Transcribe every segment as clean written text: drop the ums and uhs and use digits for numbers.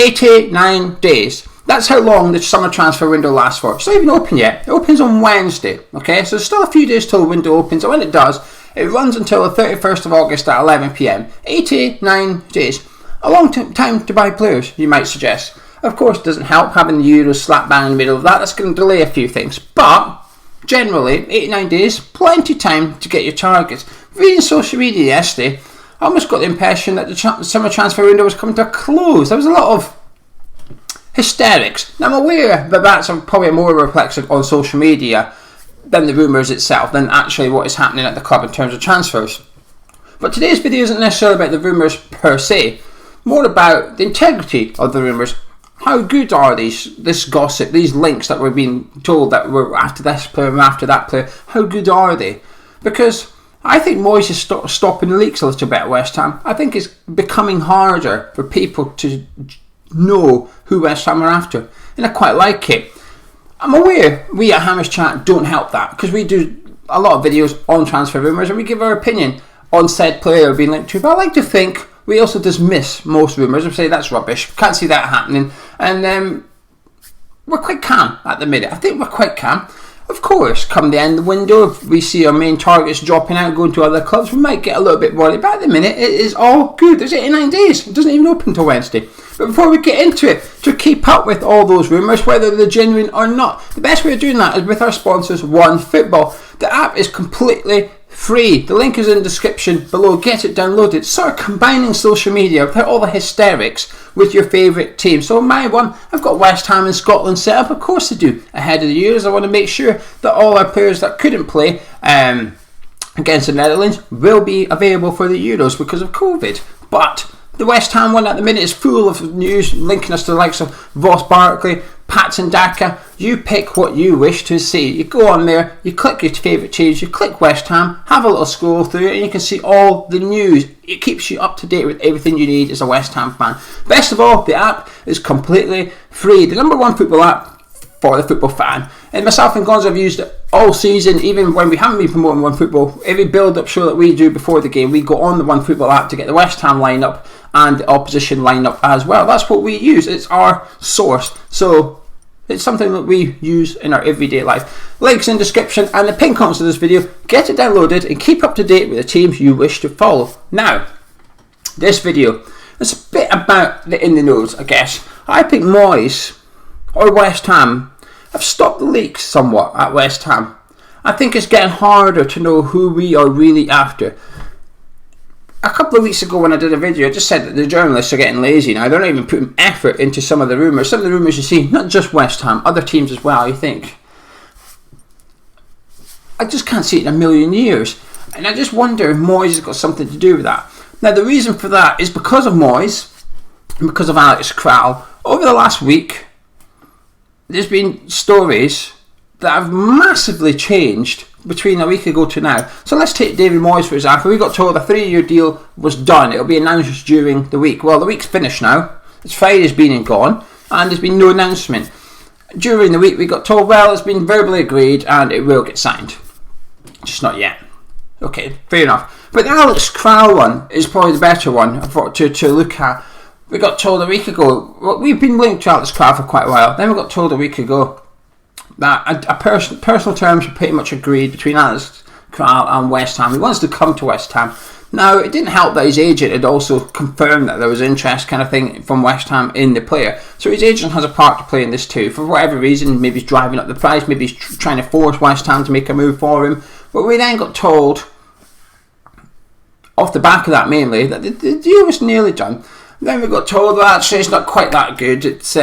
89 days. That's how long the summer transfer window lasts for. It's not even open yet. It opens on Wednesday. Okay, so there's still a few days till the window opens. And when it does, it runs until the 31st of August at 11 p.m. 89 days. A long time to buy players, you might suggest. Of course, it doesn't help having the Euros slap bang in the middle of that. That's going to delay a few things. But generally, 89 days, plenty of time to get your targets. Reading social media yesterday, I almost got the impression that the summer transfer window was coming to a close. There was a lot of hysterics. Now, I'm aware that that's probably more a reflection on social media than the rumours itself, than actually what is happening at the club in terms of transfers. But today's video isn't necessarily about the rumours per se, more about the integrity of the rumours. How good are this gossip, these links that we're being told that we're after this player and after that player? How good are they? Because I think Moyes is stopping the leaks a little bit at West Ham. I think it's becoming harder for people to know who West Ham are after, and I quite like it. I'm aware we at Hammers Chat don't help that, because we do a lot of videos on transfer rumours and we give our opinion on said player being linked to, but I like to think we also dismiss most rumours and say that's rubbish, can't see that happening, and we're quite calm at the minute. I think we're quite calm. Of course, come the end of the window, if we see our main targets dropping out, going to other clubs, we might get a little bit worried, but at the minute it is all good. There's 89 days, it doesn't even open until Wednesday. But before we get into it, to keep up with all those rumours, whether they're genuine or not, the best way of doing that is with our sponsors, OneFootball. The app is completely free. The link is in the description below. Get it downloaded. Sort of combining social media without all the hysterics with your favourite team. So my one, I've got West Ham in Scotland set up. Of course I do. Ahead of the Euros, I want to make sure that all our players that couldn't play against the Netherlands will be available for the Euros because of COVID. But the West Ham one at the minute is full of news linking us to the likes of Ross Barkley, Patson Daka. You pick what you wish to see. You go on there, you click your favourite teams, you click West Ham, have a little scroll through it, and you can see all the news. It keeps you up to date with everything you need as a West Ham fan. Best of all, the app is completely free. The number one football app for the football fan. And myself and Gonzo have used it all season, even when we haven't been promoting OneFootball. Every build-up show that we do before the game, we go on the OneFootball app to get the West Ham lineup and the opposition lineup as well. That's what we use. It's our source. So it's something that we use in our everyday life. Links in description and the pinned comments of this video. Get it downloaded and keep up to date with the teams you wish to follow. Now, this video is a bit about the in the nose, I guess. I think Moyes or West Ham have stopped the leaks somewhat at West Ham. I think it's getting harder to know who we are really after. A couple of weeks ago when I did a video, I just said that the journalists are getting lazy now. They're not even putting effort into some of the rumours. Some of the rumours you see, not just West Ham, other teams as well, you think. I just can't see it in a million years. And I just wonder if Moyes has got something to do with that. Now the reason for that is because of Moyes and because of Alex Kral. Over the last week, there's been stories that have massively changed between a week ago to now. So let's take David Moyes for example. We got told a 3-year deal was done. It'll be announced during the week. Well, the week's finished now. It's Friday's been and gone, and there's been no announcement. During the week we got told, well, it's been verbally agreed and it will get signed. Just not yet. Okay, fair enough. But the Alex Kral one is probably the better one to look at. We got told a week ago, well, we've been linked to Alex Kral for quite a while. Then we got told a week ago that personal terms were pretty much agreed between Alex Kral and West Ham. He wants to come to West Ham. Now, it didn't help that his agent had also confirmed that there was interest kind of thing from West Ham in the player. So his agent has a part to play in this too. For whatever reason, maybe he's driving up the price, maybe he's trying to force West Ham to make a move for him. But we then got told, off the back of that mainly, that the deal was nearly done. Then we got told, well, actually it's not quite that good. It's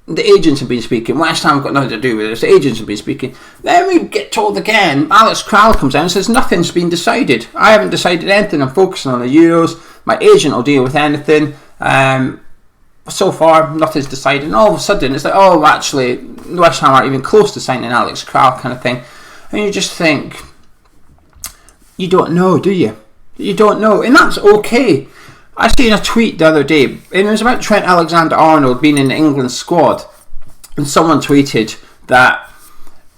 the agents have been speaking. West Ham got nothing to do with it. The agents have been speaking. Then we get told again. Alex Kral comes down and says nothing's been decided. I haven't decided anything. I'm focusing on the Euros. My agent will deal with anything. So far, nothing's decided. And all of a sudden, it's like, oh, actually, West Ham aren't even close to signing Alex Kral, kind of thing. And you just think, you don't know, do you? You don't know, and that's okay. I seen a tweet the other day, and it was about Trent Alexander-Arnold being in the England squad, and someone tweeted that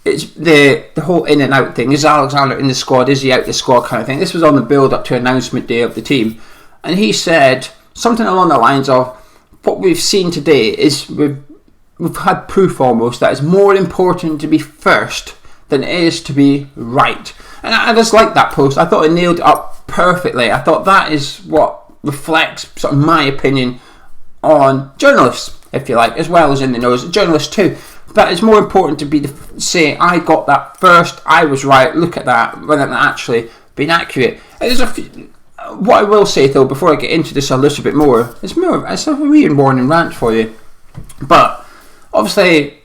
it's the whole in and out thing. Is Alexander in the squad? Is he out the squad? Kind of thing. This was on the build up to announcement day of the team, and he said something along the lines of, what we've seen today is we've had proof almost that it's more important to be first than it is to be right. And I just like that post. I thought it nailed it up perfectly. I thought that is what reflects sort of my opinion on journalists, if you like, as well as in the know, journalists too. That it's more important to be say, I got that first, I was right, look at that, rather than actually being accurate. What I will say though, before I get into this a little bit more, it's a real warning rant for you. But obviously,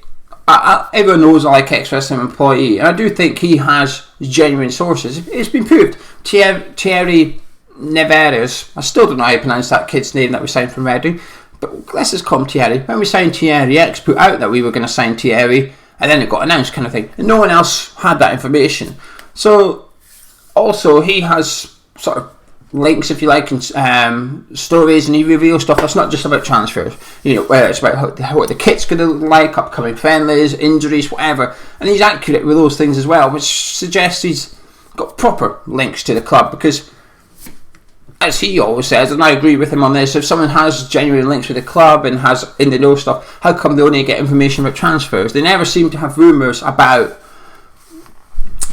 everyone knows I like Express an employee, and I do think he has genuine sources. It's been proved. Thierry Neveres, I still don't know how you pronounce that kid's name that we signed from Reading, but let's just call him Thierry. When we signed Thierry, X put out that we were going to sign Thierry, and then it got announced kind of thing, and no one else had that information. So also he has sort of links, if you like, and stories, and he reveals stuff that's not just about transfers, where it's about what the kit's going to look like, upcoming friendlies, injuries, whatever, and he's accurate with those things as well, which suggests he's got proper links to the club, because as he always says, and I agree with him on this, if someone has genuine links with the club and has in the know stuff, how come they only get information about transfers? They never seem to have rumours about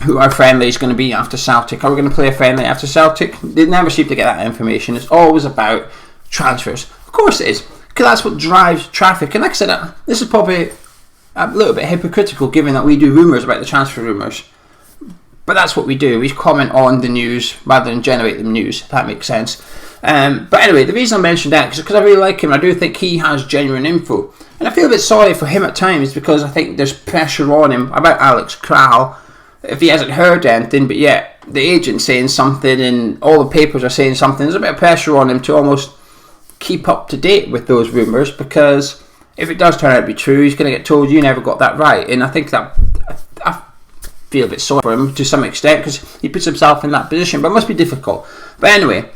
who our friendly is going to be after Celtic. Are we going to play a friendly after Celtic? They never seem to get that information. It's always about transfers. Of course it is, because that's what drives traffic. And like I said, this is probably a little bit hypocritical, given that we do rumours about the transfer rumours. But that's what we do. We comment on the news rather than generate the news, if that makes sense. But anyway, the reason I mentioned that is because I really like him. I do think he has genuine info. And I feel a bit sorry for him at times, because I think there's pressure on him about Alex Kral, if he hasn't heard anything, but yet the agent's saying something and all the papers are saying something. There's a bit of pressure on him to almost keep up to date with those rumours, because if it does turn out to be true, he's going to get told you never got that right. And I think that I feel a bit sorry for him to some extent, because he puts himself in that position, but it must be difficult. But anyway,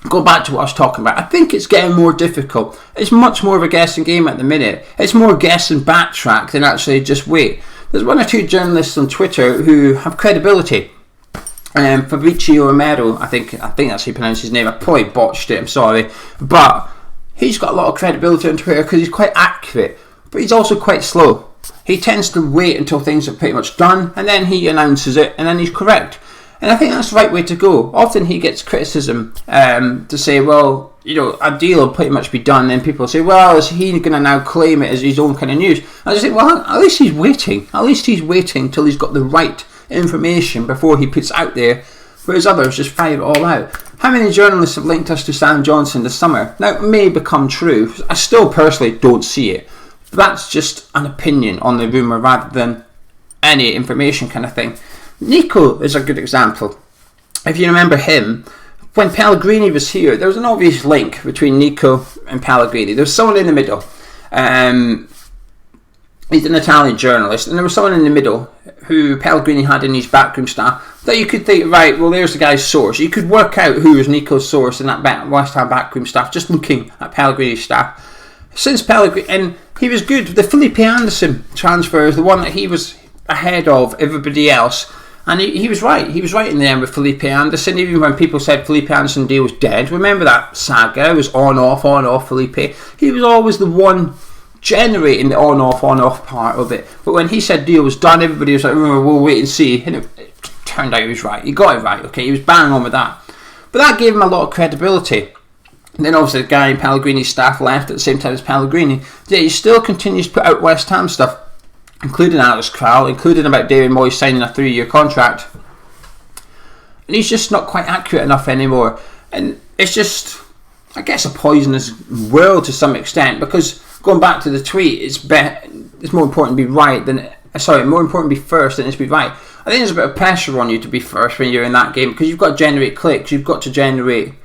go back to what I was talking about. I think it's getting more difficult. It's much more of a guessing game at the minute. It's more guess and backtrack than actually just wait. There's one or two journalists on Twitter who have credibility. Fabrizio Romero, I think that's how you pronounce his name. I probably botched it, I'm sorry. But he's got a lot of credibility on Twitter because he's quite accurate. But he's also quite slow. He tends to wait until things are pretty much done, and then he announces it, and then he's correct. And I think that's the right way to go. Often he gets criticism to say, well, a deal will pretty much be done, and people say, well, is he going to now claim it as his own kind of news? I just think, well, at least he's waiting. At least he's waiting till he's got the right information before he puts out there, whereas others just fire it all out. How many journalists have linked us to Sam Johnson this summer? Now, it may become true. I still personally don't see it. That's just an opinion on the rumour rather than any information kind of thing. Nico is a good example. If you remember him, when Pellegrini was here, there was an obvious link between Nico and Pellegrini. There was someone in the middle. He's an Italian journalist, and there was someone in the middle who Pellegrini had in his backroom staff that you could think, right, well, there's the guy's source. You could work out who was Nico's source in that West Ham backroom staff just looking at Pellegrini's staff. Since Pellegrini, and he was good. The Felipe Anderson transfer is the one that he was ahead of everybody else. And he was right. He was right in the end with Felipe Anderson. Even when people said Felipe Anderson deal was dead. Remember that saga? It was on-off Felipe. He was always the one generating the on-off part of it. But when he said deal was done, everybody was like, oh, we'll wait and see. And it turned out he was right. He got it right, okay? He was bang on with that. But that gave him a lot of credibility. And then obviously the guy in Pellegrini's staff left at the same time as Pellegrini. Yeah, he still continues to put out West Ham stuff, including Alex Kral, including about David Moyes signing a 3-year contract. And he's just not quite accurate enough anymore. And it's just, I guess, a poisonous world to some extent, because going back to the tweet, it's more important to be right than, more important to be first than it's be right. I think there's a bit of pressure on you to be first when you're in that game, because you've got to generate clicks, you've got to generate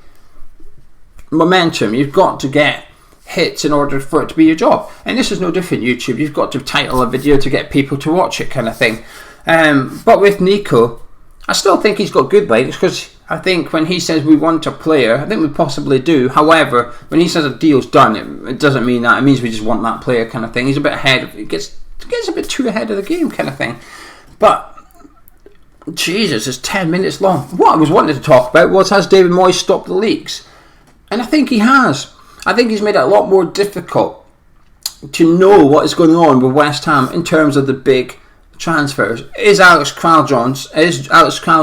momentum, you've got to get hits in order for it to be your job. And this is no different. YouTube, you've got to title a video to get people to watch it, kind of thing. But with Nico, I still think he's got good legs, because I think when he says we want a player, I think we possibly do. However, when he says a deal's done, it doesn't mean that. It means we just want that player, kind of thing. He's a bit ahead. It gets a bit too ahead of the game, kind of thing. But Jesus, it's 10 minutes long. What I was wanting to talk about was, has David Moyes stopped the leaks? And I think he has. I think he's made it a lot more difficult to know what is going on with West Ham in terms of the big transfers. Is Alex Kral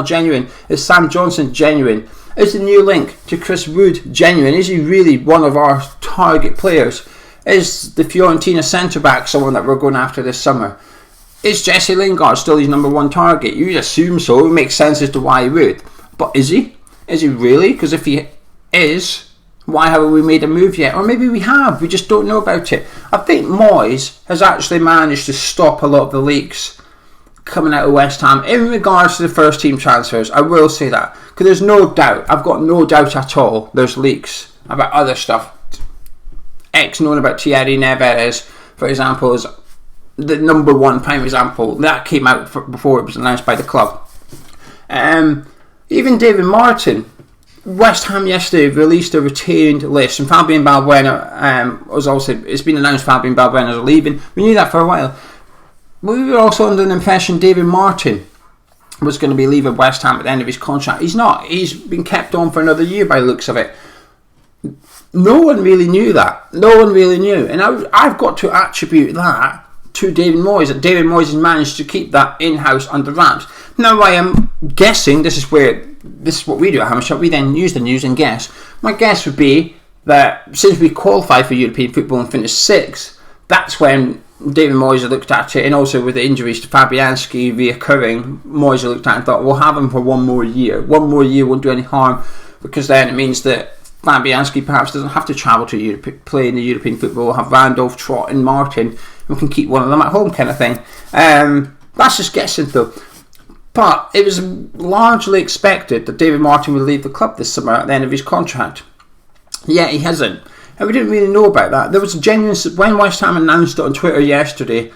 genuine? Is Sam Johnson genuine? Is the new link to Chris Wood genuine? Is he really one of our target players? Is the Fiorentina centre-back someone that we're going after this summer? Is Jesse Lingard still his number one target? You assume so. It makes sense as to why he would. But is he? Is he really? Because if he is, why haven't we made a move yet? Or maybe we have. We just don't know about it. I think Moyes has actually managed to stop a lot of the leaks coming out of West Ham in regards to the first team transfers. I will say that. Because there's no doubt. I've got no doubt at all. There's leaks about other stuff. Known about Thierry Neves, for example, is the number one prime example. That came out before it was announced by the club. Even David Martin, West Ham yesterday released a retained list, and Fabian Balbuena was also, it's been announced Fabian Balbuena is leaving. We knew that for a while. We were also under the impression David Martin was going to be leaving West Ham at the end of his contract. He's not. He's been kept on for another year by the looks of it. No one really knew that. No one really knew. And I've got to attribute that to David Moyes. That David Moyes has managed to keep that in-house under wraps. Now I am guessing, this is what we do at Hammer Shot. We then use the news and guess. My guess would be that since we qualified for European football and finished 6th, that's when David Moyes looked at it, and also with the injuries to Fabianski reoccurring, Moyes looked at it and thought, we'll have him for one more year. One more year won't do any harm, because then it means that Fabianski perhaps doesn't have to travel to Europe, play in the European football. We'll have Randolph, Trott and Martin, and we can keep one of them at home, kind of thing. That's just guessing though. But it was largely expected that David Martin would leave the club this summer at the end of his contract. Yet he hasn't. And we didn't really know about that. There was a genuine... When West Ham announced it on Twitter yesterday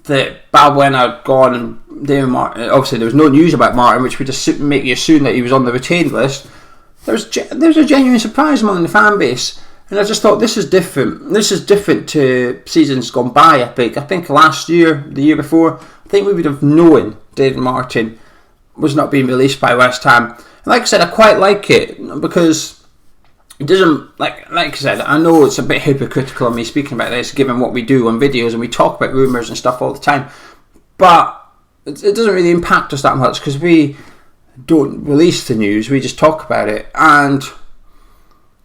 that Balbuena had gone and David Martin... Obviously there was no news about Martin, which would just make you assume that he was on the retained list. There was a genuine surprise among the fan base. And I just thought, this is different. This is different to seasons gone by, I think. I think last year, the year before, I think we would have known David Martin was not being released by West Ham. And like I said, I quite like it because... It doesn't, like I said, I know it's a bit hypocritical of me speaking about this, given what we do on videos and we talk about rumours and stuff all the time. But it doesn't really impact us that much because we don't release the news, we just talk about it. And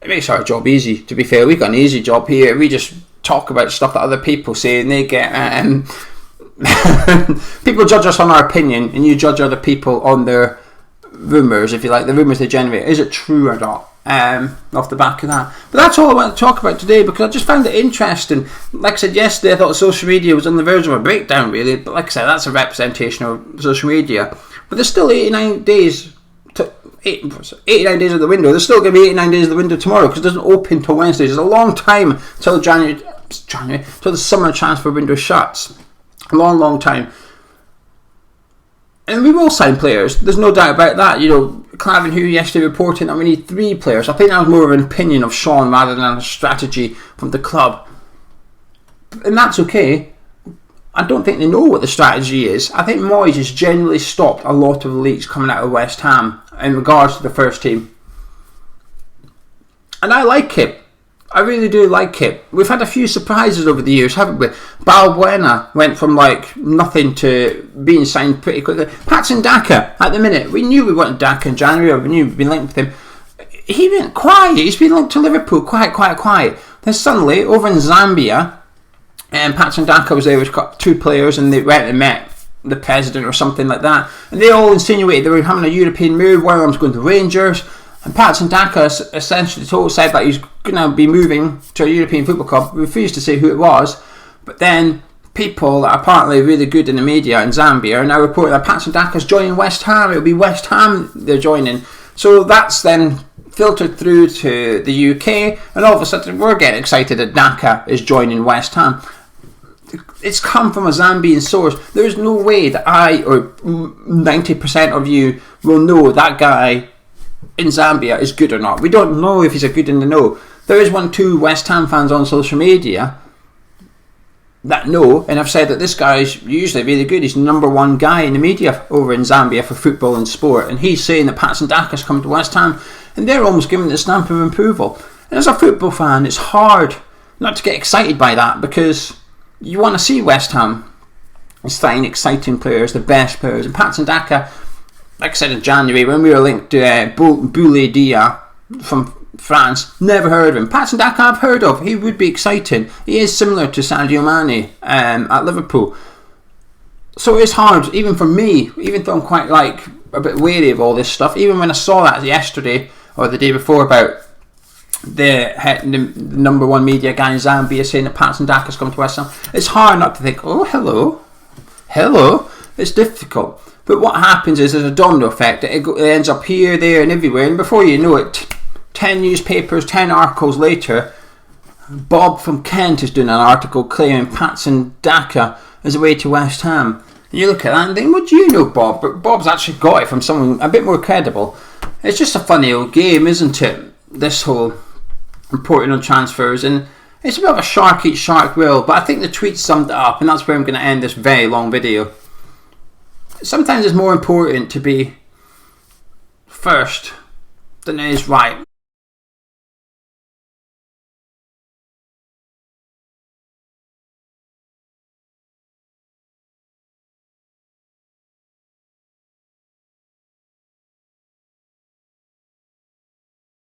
it makes our job easy, to be fair. We've got an easy job here. We just talk about stuff that other people say and they get... people judge us on our opinion and you judge other people on their rumours, if you like, the rumours they generate. Is it true or not? Off the back of that. But that's all I want to talk about today because I just found it interesting. Like I said yesterday, I thought social media was on the verge of a breakdown really, but like I said, that's a representation of social media. But there's still 89 days of the window. There's still going to be 89 days of the window tomorrow because it doesn't open till Wednesday. There's a long time till January till the summer transfer window shuts. A long time. And we will sign players. There's no doubt about that. You know, Clavin, who yesterday reported that we need 3 players. I think that was more of an opinion of Sean rather than a strategy from the club. And that's okay. I don't think they know what the strategy is. I think Moyes has generally stopped a lot of the leaks coming out of West Ham in regards to the first team. And I like it. I really do like it. We've had a few surprises over the years, haven't we? Balbuena went from like nothing to being signed pretty quickly. Patson Daka, at the minute, we knew we wanted Daka in January, or we knew we'd been linked with him. He went quiet. He's been linked to Liverpool, quiet. Then suddenly, over in Zambia, Patson Daka was there with 2 players, and they went and met the president or something like that. And they all insinuated they were having a European move. One of them's going to Rangers. And Patson Daka essentially said that he's going to be moving to a European football club. Refused to say who it was. But then people that are apparently really good in the media in Zambia are now reporting that Patson Daka's joining West Ham. It'll be West Ham they're joining. So that's then filtered through to the UK. And all of a sudden we're getting excited that Daka is joining West Ham. It's come from a Zambian source. There is no way that I or 90% of you will know that guy in Zambia is good or not. We don't know if he's a good in the know. There is 1-2 West Ham fans on social media that know, and I've said that this guy is usually really good. He's the number 1 guy in the media over in Zambia for football and sport, and he's saying that Patson Daka's come to West Ham, and they're almost giving the stamp of approval. And as a football fan, it's hard not to get excited by that, because you want to see West Ham sign exciting players, the best players. And Patson Daka, like I said in January, when we were linked to Boulaye Dia from France, never heard of him. Patson Daka I've heard of. He would be exciting. He is similar to Sadio Mane at Liverpool. So it's hard, even for me, even though I'm quite a bit wary of all this stuff. Even when I saw that yesterday or the day before about the number one media guy in Zambia saying that Patson Daka's coming to West Ham, it's hard not to think, oh, hello. It's difficult. But what happens is there's a domino effect. It ends up here, there and everywhere, and before you know it, 10 newspapers, 10 articles later, Bob from Kent is doing an article claiming Patson Daka is away to West Ham. And you look at that and think, what do you know, Bob? But Bob's actually got it from someone a bit more credible. It's just a funny old game, isn't it? This whole reporting on transfers, and it's a bit of a shark eats shark will, but I think the tweet summed it up, and that's where I'm going to end this very long video. Sometimes it's more important to be first than it is right.